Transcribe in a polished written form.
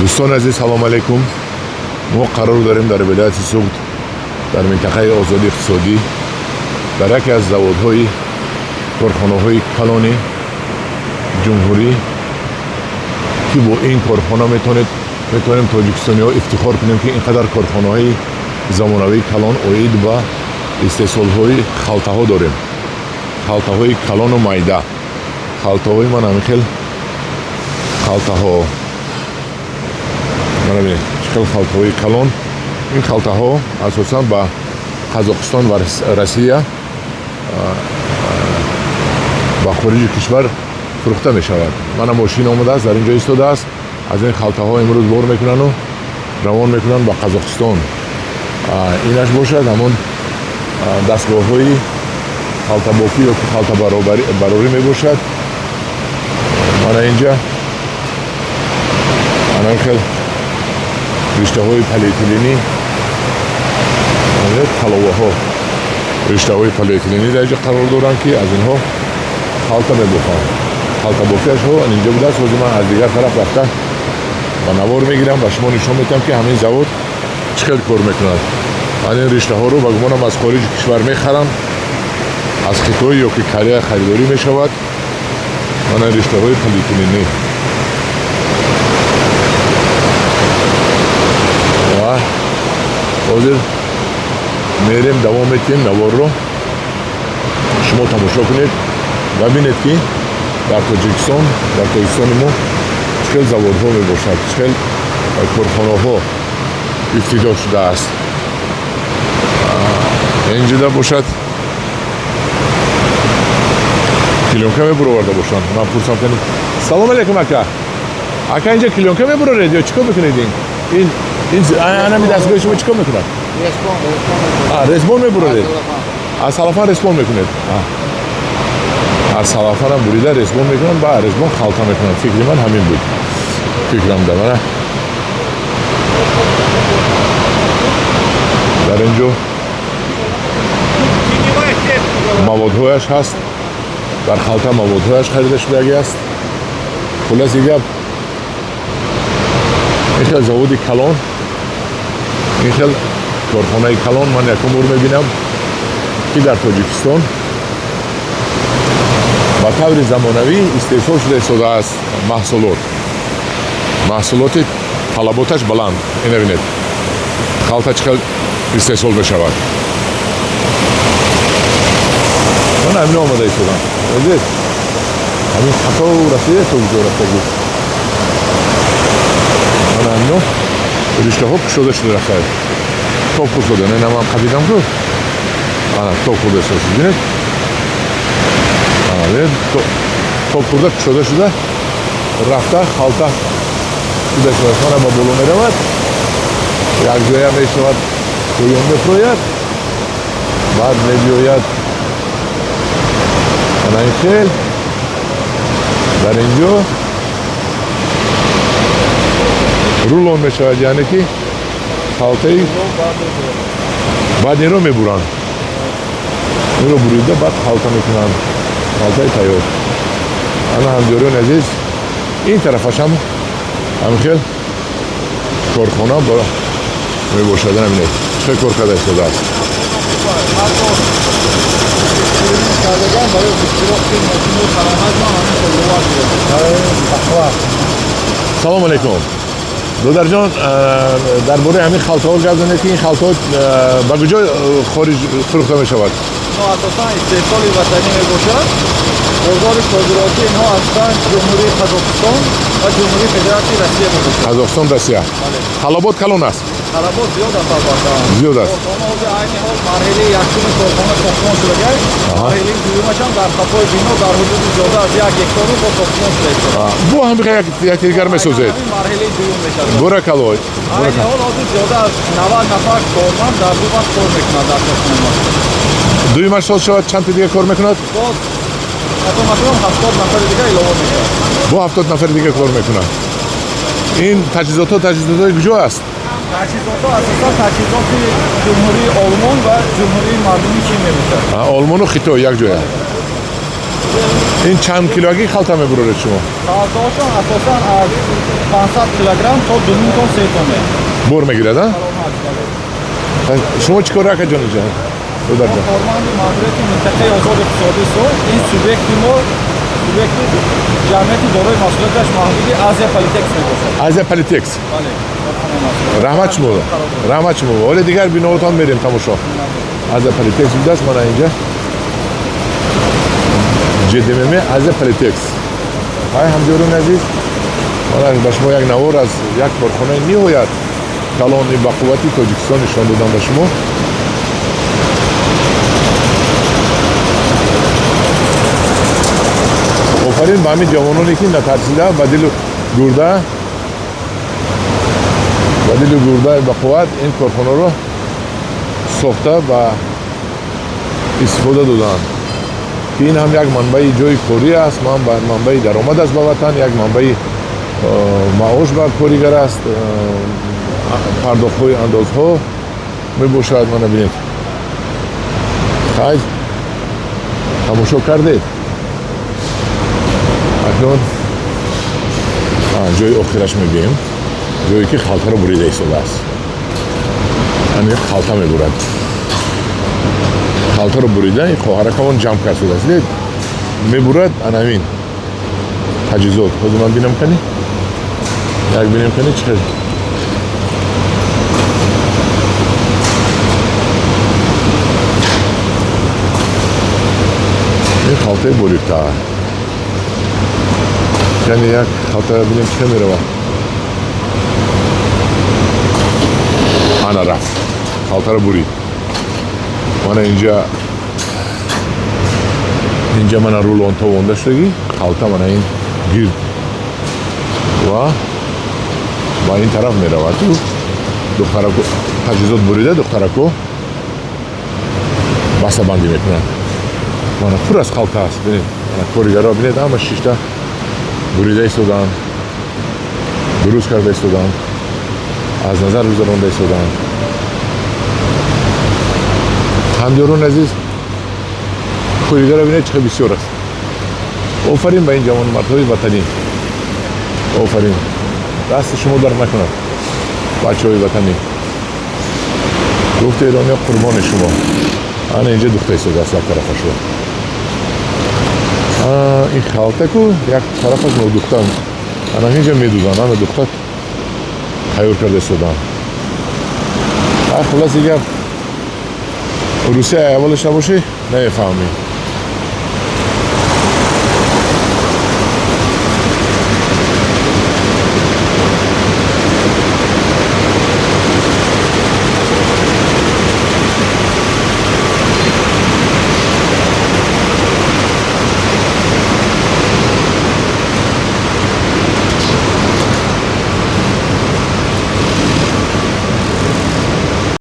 دوستان عزیز سلام علیکم. ما قرار داریم در ولایت سوخت در منطقه آزادی اقتصادی در یکی از زوادهای کارخانه‌های کلان جمهوری که با این کارخانه میتونیم تاجیکستانی‌ها افتخار کنیم که اینقدر کارخانه‌های زمانوی کلان اوید و استحصال‌های خلطه‌ها داریم. خلطه‌های کلان و مایده. خلطه‌های من همین خلطه‌ها من خلطه‌های کلان. این خلطه‌ها اساساً با قزاقستان و روسیه با خارج کشور فروخته می شود. من ماشین آمده است، در اینجا ایستاده است. از این خلطه‌ها امروز بار میکنن و روان میکنن با قزاقستان. اینش باشد همون دستگاه‌های خلطه بافی یا خلطه براری می باشد. من اینجا خیلی رشته‌های پلی‌اتیلنی قلاوه‌ها رشته‌های پلی‌اتیلنی در اینجا قرار دارند که از اینها خلطه می‌بافند. خلطه بافیش ها اینجا بوده است. من از دیگر طرف رفتم و نوار میگیرم و شما نشون میدم که همین زواد چقدر کار میکنند. من این رشته ها رو با گمانم از خارج کشور میخرم، از خطای یا که کره خریداری میشود. من این رشته های پلی‌اتیلنی حاضر میریم دوام میتیم نوار رو. شما تماشا کنید ببینید که در تاجیکستان ما چقدر زوادها می باشد، چقدر کارخانه ها افتتاح شده است. اینجا باشد کلیونکه می برآورده باشند. من پرسم کنید سلام علیکم اکا اینجا کلیونکه می برآورید یا چیکار میکنید؟ این همین دستگاه شما چیکار میکنند؟ رسپون میبرید. از سلافان رسپون میکنید. از سلافان هم بریده رسپون میکنن با رسپون خلطه میکنن. فکر من همین بود. فکرم دارم. در اینجا موادهایش هست. در خلطه موادهایش خریده شده است. خلاص دیگه این خیلی زوادی کلان، این خیلی کارخانه کلان من یکم بار میبینم که در تاجیکستان با طور زمانوی استحصال شده است. محصولات طلباتش بلند. این ببینید خلطه چقدر استحصال بشود. من همین آمده ایستادم. ببینید همین خطا و رسیده تو بجا رفته بود. من همینو رشته ها کشاده شده رفته. توپ خورده نه من قدیدم که توپ خورده شده. ببینید توپ خورده کشاده شده رفته خلطه شده شده. من با بولو میرود یک جایی هم میشود تویون میفروید بعد میبیاید من این خیل در اینجا رولون میشود، یعنی که خلطه بعد این رو میبرن، این رو بریده بعد خلطه میکنن. خلطه تیار. انا همجوریان عزیز این طرفش هم خیلی کارخانه میباشد. نمینید چه کار کرده شده است. سلام علیکم دادر جان، درباره همین خلطه ها گفت که این خلطه ها به کجا خارج فروخته می شود؟ ما اساسا استحصال وطنی می باشد. بازار صادراتی اینها هستند جمهوری قزاقستان و جمهوری فدراسیون روسیه می باشد. قزاقستان روسیه. خلابات کلان است. خلابات زیاد است البته. زیاد است. کارخانه ها عین حال مرحله یکم کارخانه ساختمان شده است. مرحله دومش هم در خطای بنا در حدود زیاده از 1 هکتار با ساختمان شده است. بو هم یک دیگر می سازید. مرحله دوم میشد. برکلای. عین حال حدود زیاده از 90 نفر کارمند در دو بخش کار میکنند در ساختمان ما. دوی مرسال شود چند دیگه کار میکند؟ مثلا 70 نفر دیگه علاوه میشه. با 70 نفر دیگه کار میکنند. این تجهیزات کجا است؟ تجهیزات اساسا تجهیزات جمهوری آلمان و جمهوری مردمی چین میشه. آلمان و خیتو یک جای. این چند کیلوگی خلطه میبره شما؟ خالته‌هاشون اساساً از 500 کیلوگرم تا 2 تن 3 تنه. بر میگیرد ها؟ شما چیکار راکه جان اینجا؟ دو درجه. کارمند مدیریت منطقه آزاد اقتصادی سو این سوبیکتی ما سوبیکتی جمعیتی دارای مسئولیتش محدود آزیا پالیتکس میباشد. آزیا پالیتکس. بله. رحمت شما. رحمت شما. ولی دیگر بینوتان میریم تماشا. آزیا پالیتکس بوده است من اینجا. جدیمه آزیا پالیتکس. های همجوران عزیز. من به شما یک نوار از یک کارخانه نهایت کلانی با قوتی تاجیکستان نشان دادم به شما. آفرین به همین جوانانی که نترسیده به دل گرده به قوت این کارخانه رو ساخته و استفاده دادن که این هم یک منبع جای کاری است، منبع درآمد است به وطن، یک منبع معاش بر کارگر است، پرداخت‌های اندازها میباشد. من ببینید خیلی تماشا کردید. اکنون جای آخرش میبینیم، جایی که خلطه رو بریده ایستاده است. یعنی خلطه میبرد، خلطه رو بریده این خواهرک همون جمع کرده است. دید میبرد انامین تجهیزات. خود من بینم کنی یک بینم کنی چه این خلطه بریده یعنی یک خلطه بینیم چه میروه. انا رفت خلطه رو برید. من اینجا من رولان توان شدگی خلطه من این گیر و با این طرف میروه. تو دخترکو تجهیزات بریده، دخترکو بسته بندی میکنن. من پر از خلطه است. بینید کارگرها بینید همه شیشته بریده ایستادن، درست کرده ایستادن، از نظر گذرانده ایستادن. همجوران عزیز کارگر را بینید چه بسیار است. آفرین به این جوان مردهای وطنی. آفرین. دست شما در نکند بچه های وطنی. گفت ایرانی قربان شما. انا اینجا دختر ایستاده است یک طرف شما. این خلطه که یک طرف از دختر انا اینجا میدوزن. انا دختر تیار کرده ایستادن. خلاص دیگر روسیه اولش نباشه نمیفهمی.